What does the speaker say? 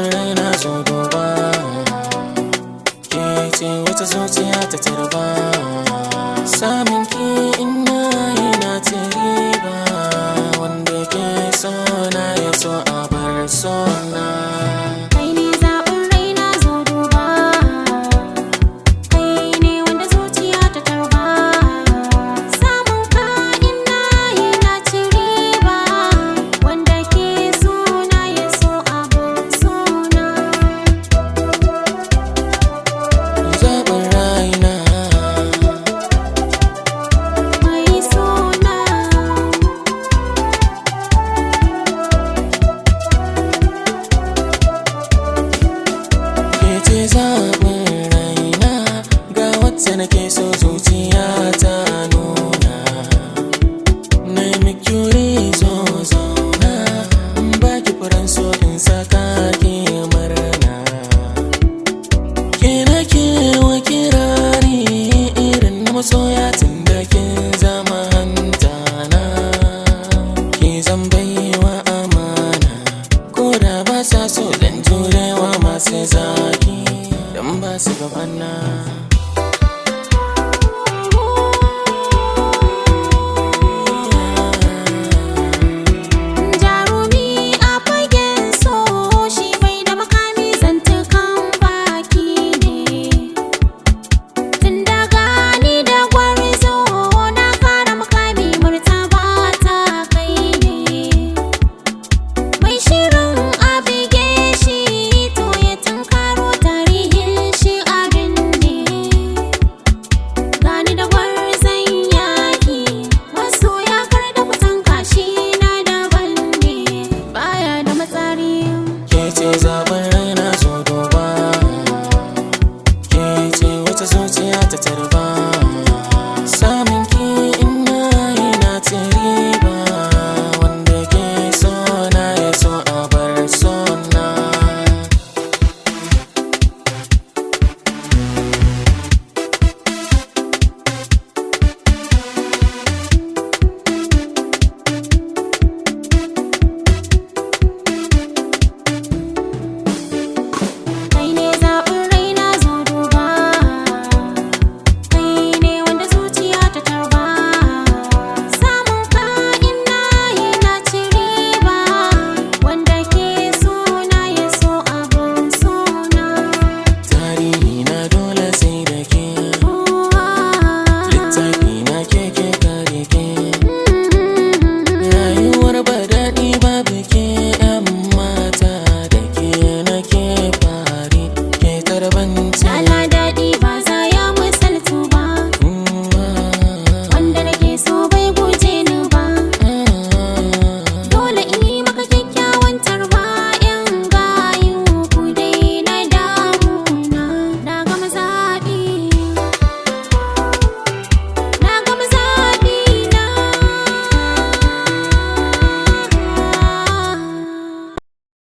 zaɓin raina zo duba, ke ce wata zuciya ta tarba. Samun ki ina yi na ci riba, wanda ke so na ya so a bar sona. Zaɓin raina ga wacce nake so zuciya ta nuna. Na yi mikuri zo zauna, in baki furen so in saka ki murna. Ke nake wa kirari irin na masoya tun da kin zama hantana. Ki zan baiwa amana, ko da ba sa so dan jurewa masu zaki dan ba su gabana. Zaɓin